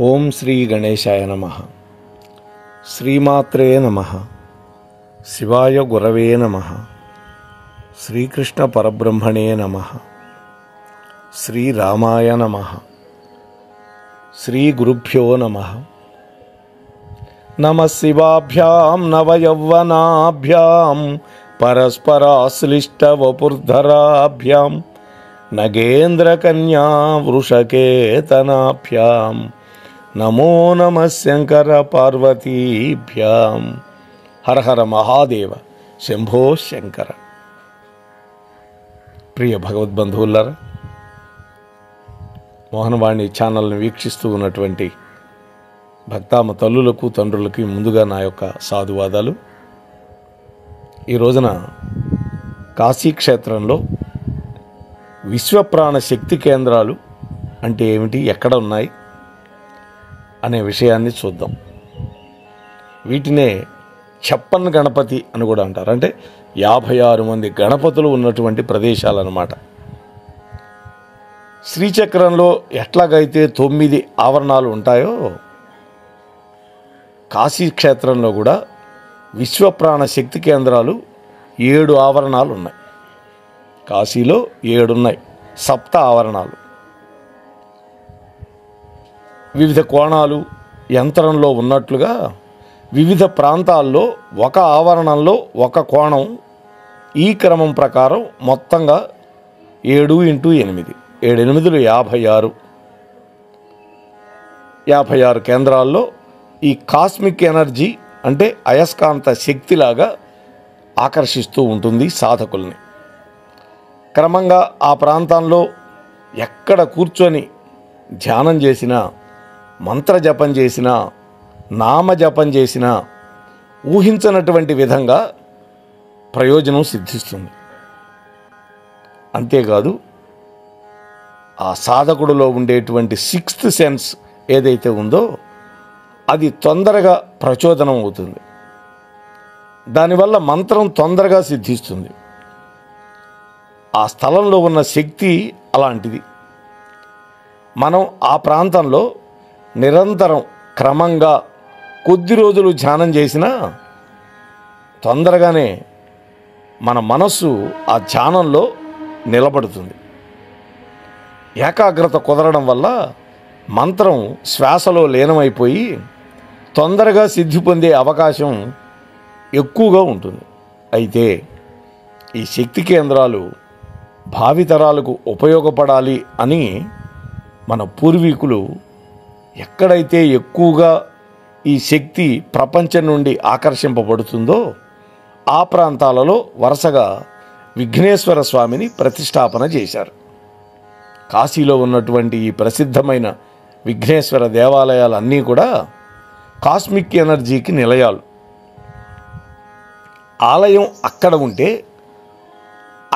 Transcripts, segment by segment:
ఓం శ్రీ గణేశాయ నమః. శ్రీమాత్రే నమః. శివాయ గురవే నమః. శ్రీకృష్ణ పరబ్రహ్మణే నమః. శ్రీరామాయ నమః. శ్రీ గురుభ్యో నమః. నమః శివాభ్యాం నవయౌవనాభ్యాం పరస్పరాశ్లిష్టవపుర్ధరాభ్యాం నగేంద్రకన్యా వృషకేతనాభ్యాం నమో నమః శంకర పార్వతీభ్యాం. హర హర మహాదేవ శంభో శంకర. ప్రియ భగవద్బంధువులారా, మోహనవాణి ఛానల్ని వీక్షిస్తూ ఉన్నటువంటి భక్తామ తల్లులకు తండ్రులకి ముందుగా నా యొక్క సాధువాదాలు. ఈ రోజున కాశీక్షేత్రంలో విశ్వప్రాణ శక్తి కేంద్రాలు అంటే ఏమిటి, ఎక్కడ ఉన్నాయి అనే విషయాన్ని చూద్దాం. వీటినే ఛప్పన్ గణపతి అని కూడా అంటారు. అంటే 56 మంది గణపతులు ఉన్నటువంటి ప్రదేశాలు అన్నమాట. శ్రీచక్రంలో ఎట్లాగైతే 9 ఆవరణాలు ఉంటాయో, కాశీక్షేత్రంలో కూడా విశ్వప్రాణ శక్తి కేంద్రాలు 7 ఆవరణాలు ఉన్నాయి. కాశీలో 7 ఉన్నాయి, 7 ఆవరణాలు. వివిధ కోణాలు యంత్రంలో ఉన్నట్లుగా వివిధ ప్రాంతాల్లో ఒక ఆవరణంలో ఒక కోణం. ఈ క్రమం ప్రకారం మొత్తంగా 7 × 8 7 8 56 కేంద్రాల్లో ఈ కాస్మిక్ ఎనర్జీ అంటే అయస్కాంత శక్తిలాగా ఆకర్షిస్తూ ఉంటుంది సాధకుల్ని. క్రమంగా ఆ ప్రాంతంలో ఎక్కడ కూర్చొని ధ్యానం చేసినా, మంత్రజపం చేసినా, నామజపం చేసినా ఊహించనటువంటి విధంగా ప్రయోజనం సిద్ధిస్తుంది. అంతేకాదు, ఆ సాధకుడిలో ఉండేటువంటి 6th సెన్స్ ఏదైతే ఉందో అది తొందరగా ప్రచోదనం అవుతుంది. దానివల్ల మంత్రం తొందరగా సిద్ధిస్తుంది. ఆ స్థలంలో ఉన్న శక్తి అలాంటిది. మనం ఆ ప్రాంతంలో నిరంతరం క్రమంగా కొద్ది రోజులు ధ్యానం చేసినా తొందరగానే మన మనస్సు ఆ ధ్యానంలో నిలబడుతుంది. ఏకాగ్రత కుదరడం వల్ల మంత్రం శ్వాసలో లీనమైపోయి తొందరగా సిద్ధి పొందే అవకాశం ఎక్కువగా ఉంటుంది. అయితే ఈ శక్తి కేంద్రాలు భావితరాలకు ఉపయోగపడాలి అని మన పూర్వీకులు ఎక్కడైతే ఎక్కువగా ఈ శక్తి ప్రపంచం నుండి ఆకర్షింపబడుతుందో ఆ ప్రాంతాలలో వరుసగా విఘ్నేశ్వర స్వామిని ప్రతిష్టాపన చేశారు. కాశీలో ఉన్నటువంటి ఈ ప్రసిద్ధమైన విఘ్నేశ్వర దేవాలయాలన్నీ కూడా కాస్మిక్ ఎనర్జీకి నిలయాలు. ఆలయం అక్కడ ఉంటే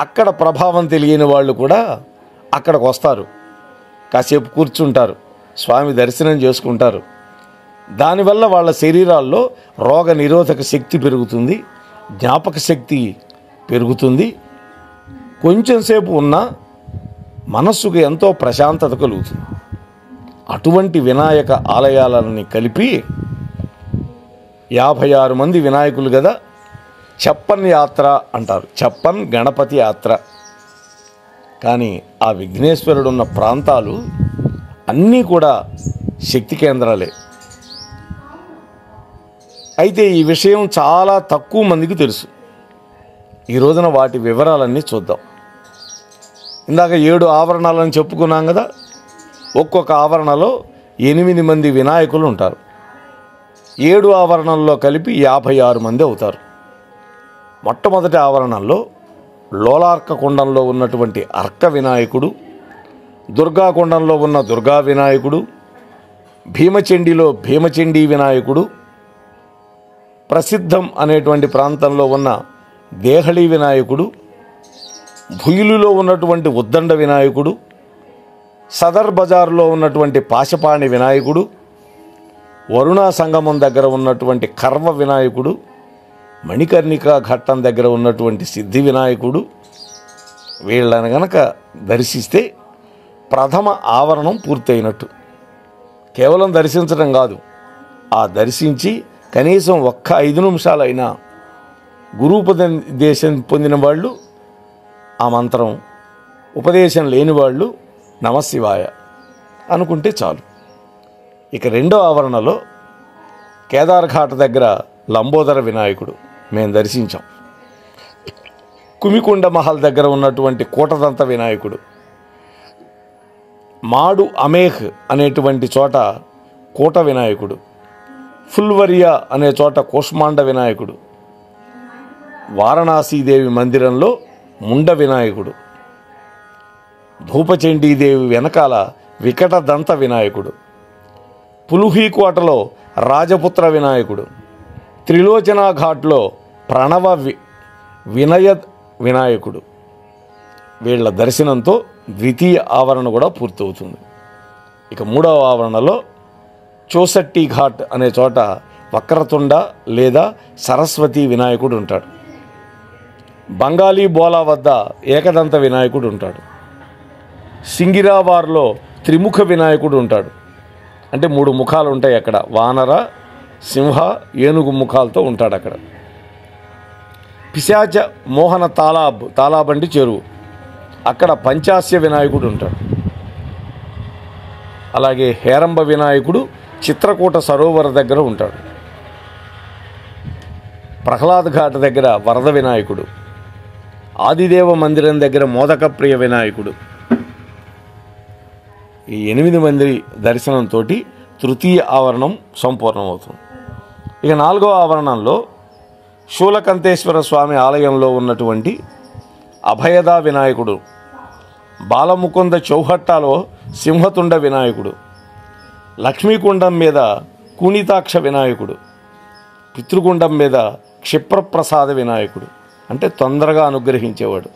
అక్కడ ప్రభావం తెలియని వాళ్ళు కూడా అక్కడికి వస్తారు, కాసేపు కూర్చుంటారు, స్వామి దర్శనం చేసుకుంటారు. దానివల్ల వాళ్ళ శరీరాల్లో రోగ నిరోధక శక్తి పెరుగుతుంది, జ్ఞాపక శక్తి పెరుగుతుంది. కొంచెం సేపు ఉన్నా మనస్సుకు ఎంతో ప్రశాంతత కలుగుతుంది. అటువంటి వినాయక ఆలయాలని కలిపి 56 మంది వినాయకులు కదా, ఛప్పన్ యాత్ర అంటారు. ఛప్పన్ గణపతి యాత్ర. కానీ ఆ విఘ్నేశ్వరుడు ఉన్న ప్రాంతాలు అన్నీ కూడా శక్తి కేంద్రాలే. అయితే ఈ విషయం చాలా తక్కువ మందికి తెలుసు. ఈ రోజున వాటి వివరాలన్నీ చూద్దాం. ఇందాక 7 ఆవరణాలని చెప్పుకున్నాం కదా. ఒక్కొక్క ఆవరణలో 8 మంది వినాయకులు ఉంటారు. 7 ఆవరణల్లో కలిపి 56 మంది అవుతారు. మొట్టమొదటి ఆవరణంలో లోలార్క కుండంలో ఉన్నటువంటి అర్క వినాయకుడు, దుర్గాకుండంలో ఉన్న దుర్గా వినాయకుడు, భీమచండిలో భీమచండీ వినాయకుడు, ప్రసిద్ధం అనేటువంటి ప్రాంతంలో ఉన్న దేహళీ వినాయకుడు, భుయిలులో ఉన్నటువంటి ఉద్దండ వినాయకుడు, సదర్ బజార్లో ఉన్నటువంటి పాశపాణి వినాయకుడు, వరుణా సంగమం దగ్గర ఉన్నటువంటి కర్వ వినాయకుడు, మణికర్ణికా ఘట్టం దగ్గర ఉన్నటువంటి సిద్ధి వినాయకుడు. వీళ్ళని గనక దర్శిస్తే ప్రథమ ఆవరణం పూర్తయినట్టు. కేవలం దర్శించడం కాదు, ఆ దర్శించి కనీసం ఒక్క 5 నిమిషాలైనా గురూపదేశం పొందిన వాళ్ళు ఆ మంత్రం, ఉపదేశం లేని వాళ్ళు నమశివాయ అనుకుంటే చాలు. ఇక రెండో ఆవరణలో కేదార్ఘాట్ దగ్గర లంబోదర వినాయకుడు మేము దర్శించాం. కుమికొండ మహల్ దగ్గర ఉన్నటువంటి కూటదంత వినాయకుడు, మాడు అమేహ్ అనేటువంటి చోట కోట వినాయకుడు, ఫుల్వరియా అనే చోట కూష్మాండ వినాయకుడు, వారణాసీదేవి మందిరంలో ముండ వినాయకుడు, ధూపచండీదేవి వెనకాల వికటదంత వినాయకుడు, పులుహీకోటలో రాజపుత్ర వినాయకుడు, త్రిలోచనా ఘాట్లో ప్రణవ వినయ వినాయకుడు. వీళ్ళ దర్శనంతో ద్వితీయ ఆవరణ కూడా పూర్తవుతుంది. ఇక మూడవ ఆవరణలో చోసట్టి ఘాట్ అనే చోట వక్రతుండ లేదా సరస్వతి వినాయకుడు ఉంటాడు. బంగాళీ బోలా వద్ద ఏకదంత వినాయకుడు ఉంటాడు. సింగిరాబార్లో త్రిముఖ వినాయకుడు ఉంటాడు. అంటే 3 ముఖాలు ఉంటాయి అక్కడ, వానర, సింహ, ఏనుగు ముఖాలతో ఉంటాడు అక్కడ. పిశాచ మోహన తాలాబ్ అంటే చెరువు, అక్కడ పంచాస్య వినాయకుడు ఉంటాడు. అలాగే హేరంబ వినాయకుడు చిత్రకూట సరోవర దగ్గర ఉంటాడు. ప్రహ్లాద్ ఘాట్ దగ్గర వరద వినాయకుడు, ఆదిదేవ మందిరం దగ్గర మోదక ప్రియ వినాయకుడు. ఈ 8 మంది దర్శనంతో తృతీయ ఆవరణం సంపూర్ణమవుతుంది. ఇక 4వ ఆవరణంలో శూలకంతేశ్వర స్వామి ఆలయంలో ఉన్నటువంటి అభయదా వినాయకుడు, బాలముకుంద చౌహట్టాలో సింహతుండ వినాయకుడు, లక్ష్మీకుండం మీద కూనితాక్ష వినాయకుడు, పితృకుండం మీద క్షిప్రప్రసాద వినాయకుడు అంటే తొందరగా అనుగ్రహించేవాడు,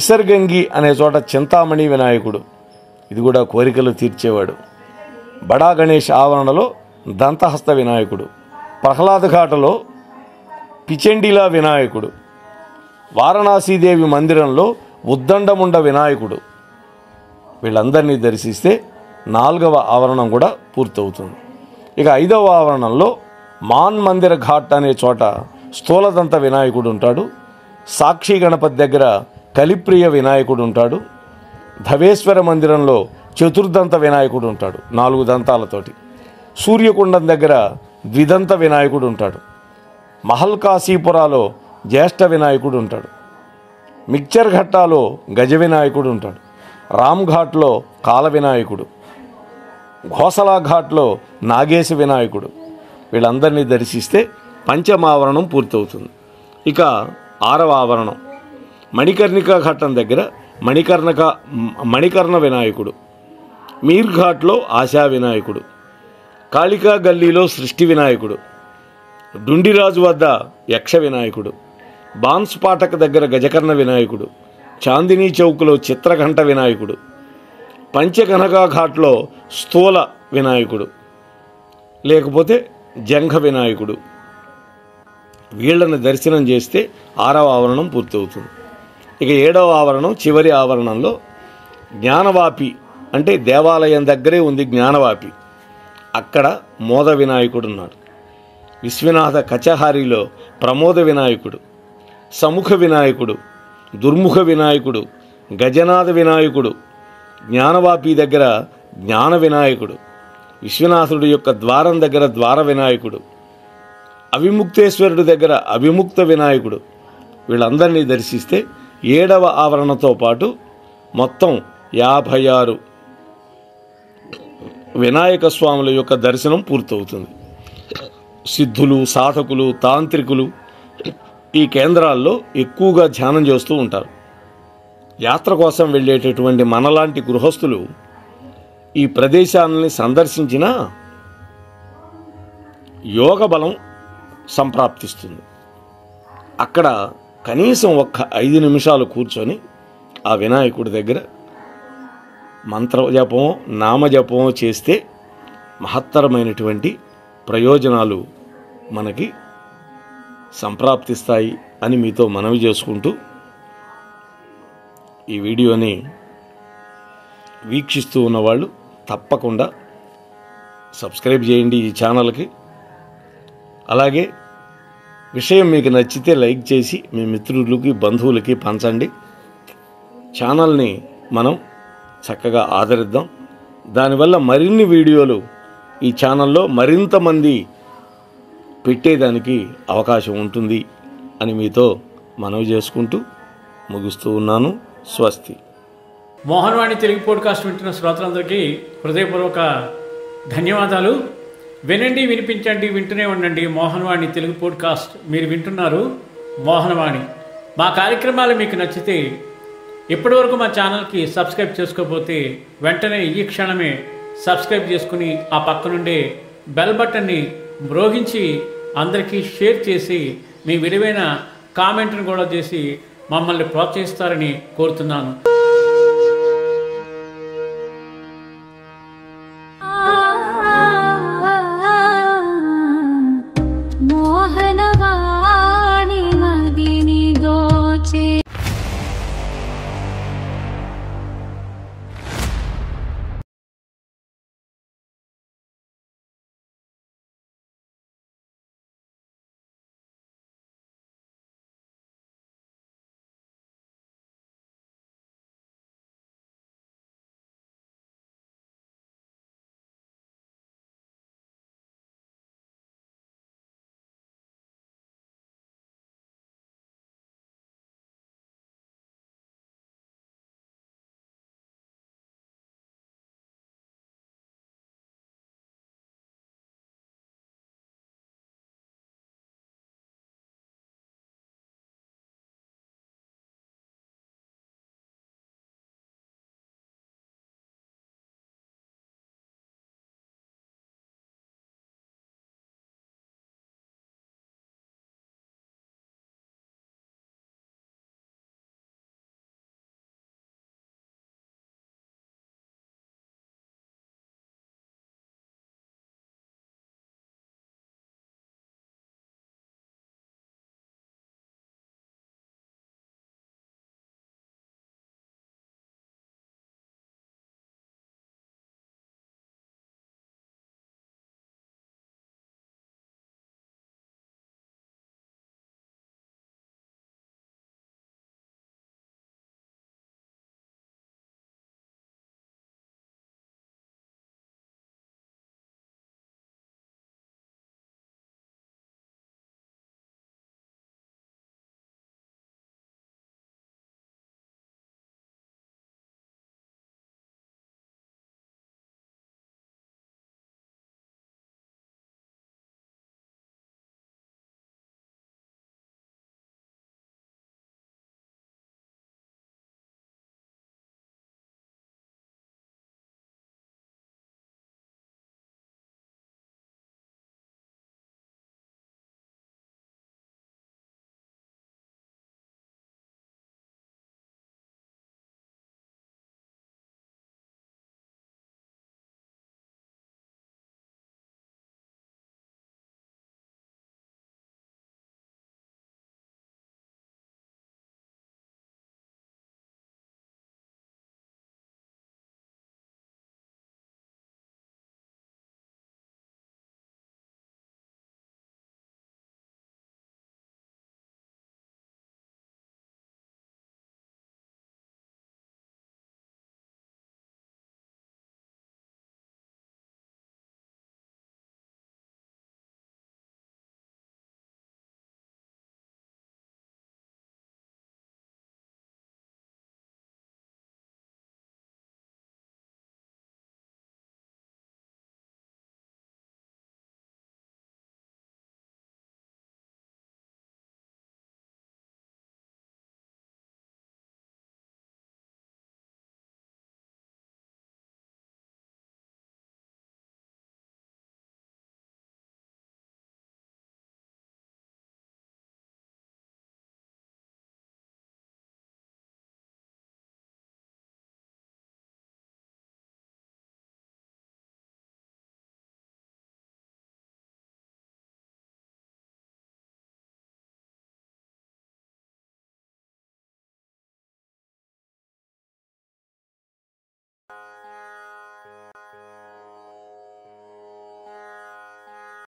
ఇసర్గంగి అనే చోట చింతామణి వినాయకుడు, ఇది కూడా కోరికలు తీర్చేవాడు, బడా గణేష్ ఆవరణలో దంతహస్త వినాయకుడు, ప్రహ్లాద్ ఘాటలో పిచెండిలా వినాయకుడు, వారణాసీదేవి మందిరంలో ఉద్దండముండ వినాయకుడు. వీళ్ళందరినీ దర్శిస్తే 4వ ఆవరణం కూడా పూర్తవుతుంది. ఇక 5వ ఆవరణంలో మాన్ మందిర ఘాట్ అనే చోట స్థూలదంత వినాయకుడు ఉంటాడు. సాక్షి గణపతి దగ్గర కలిప్రియ వినాయకుడు ఉంటాడు. ధవేశ్వర మందిరంలో చతుర్దంత వినాయకుడు ఉంటాడు 4 దంతాలతోటి. సూర్యకుండం దగ్గర ద్విదంత వినాయకుడు ఉంటాడు. మహల్ కాశీపురాలో జ్యేష్ఠ వినాయకుడు ఉంటాడు. మిక్చర్ ఘట్టాలో గజ వినాయకుడు ఉంటాడు. రామ్ ఘాట్లో కాల వినాయకుడు, ఘోసలా ఘాట్లో నాగేశ వినాయకుడు. వీళ్ళందరినీ దర్శిస్తే పంచమావరణం పూర్తవుతుంది. ఇక 6వ ఆవరణం మణికర్ణికా ఘట్టం దగ్గర మణికర్ణ వినాయకుడు, మీర్ ఘాట్లో ఆశా వినాయకుడు, కాళికా గల్లీలో సృష్టి వినాయకుడు, డుండిరాజు వద్ద యక్ష వినాయకుడు, బాన్స్ పాటక్ దగ్గర గజకర్ణ వినాయకుడు, చాందినీ చౌక్లో చిత్రఘంట వినాయకుడు, పంచకనకా ఘాట్లో స్థూల వినాయకుడు లేకపోతే జంఘ వినాయకుడు. వీళ్ళని దర్శనం చేస్తే 6వ ఆవరణం పూర్తవుతుంది. ఇక 7వ ఆవరణం చివరి ఆవరణంలో జ్ఞానవాపి అంటే దేవాలయం దగ్గరే ఉంది జ్ఞానవాపి, అక్కడ మోద వినాయకుడు ఉన్నాడు. విశ్వనాథ కచహారిలో ప్రమోద వినాయకుడు, సముఖ వినాయకుడు, దుర్ముఖ వినాయకుడు, గజనాథ వినాయకుడు, జ్ఞానవాపి దగ్గర జ్ఞాన వినాయకుడు, విశ్వనాథుడి యొక్క ద్వారం దగ్గర ద్వార వినాయకుడు, అవిముక్తేశ్వరుడి దగ్గర అవిముక్త వినాయకుడు. వీళ్ళందరినీ దర్శిస్తే 7వ ఆవరణతో పాటు మొత్తం 56 వినాయక స్వాముల యొక్క దర్శనం పూర్తవుతుంది. సిద్ధులు, సాధకులు, తాంత్రికులు ఈ కేంద్రాల్లో ఎక్కువగా ధ్యానం చేస్తూ ఉంటారు. యాత్ర కోసం వెళ్ళేటటువంటి మనలాంటి గృహస్థులు ఈ ప్రదేశాలని సందర్శించినా యోగ బలం సంప్రాప్తిస్తుంది. అక్కడ కనీసం ఒక్క 5 నిమిషాలు కూర్చొని ఆ వినాయకుడి దగ్గర మంత్రజపమో నామజపమో చేస్తే మహత్తరమైనటువంటి ప్రయోజనాలు మనకి సంప్రాప్తిస్తాయి అని మీతో మనవి చేసుకుంటూ ఈ వీడియోని వీక్షిస్తూ ఉన్నవాళ్ళు తప్పకుండా సబ్స్క్రైబ్ చేయండి ఈ ఛానల్కి. అలాగే విషయం మీకు నచ్చితే లైక్ చేసి మీ మిత్రులకి బంధువులకి పంచండి. ఛానల్ని మనం చక్కగా ఆదరిద్దాం. దానివల్ల మరిన్ని వీడియోలు ఈ ఛానల్లో మరింత మంది పెట్టేదానికి అవకాశం ఉంటుంది అని మీతో మనవి చేసుకుంటూ ముగిస్తూ ఉన్నాను. స్వస్తి. మోహన్వాణి తెలుగు పోడ్కాస్ట్ వింటున్న శ్రోతలందరికీ హృదయపూర్వక ధన్యవాదాలు. వినండి, వినిపించండి, వింటూనే ఉండండి. మోహన్వాణి తెలుగు పోడ్కాస్ట్ మీరు వింటున్నారు. మోహన్వాణి. మా కార్యక్రమాలు మీకు నచ్చితే ఇప్పటివరకు మా ఛానల్కి సబ్స్క్రైబ్ చేసుకోకపోతే వెంటనే ఈ క్షణమే సబ్స్క్రైబ్ చేసుకుని ఆ పక్కనుండే బెల్ బటన్ని మ్రోగించి అందరికీ షేర్ చేసి మీ విలువైన కామెంట్ను కూడా చేసి మమ్మల్ని ప్రోత్సహిస్తారని కోరుతున్నాను.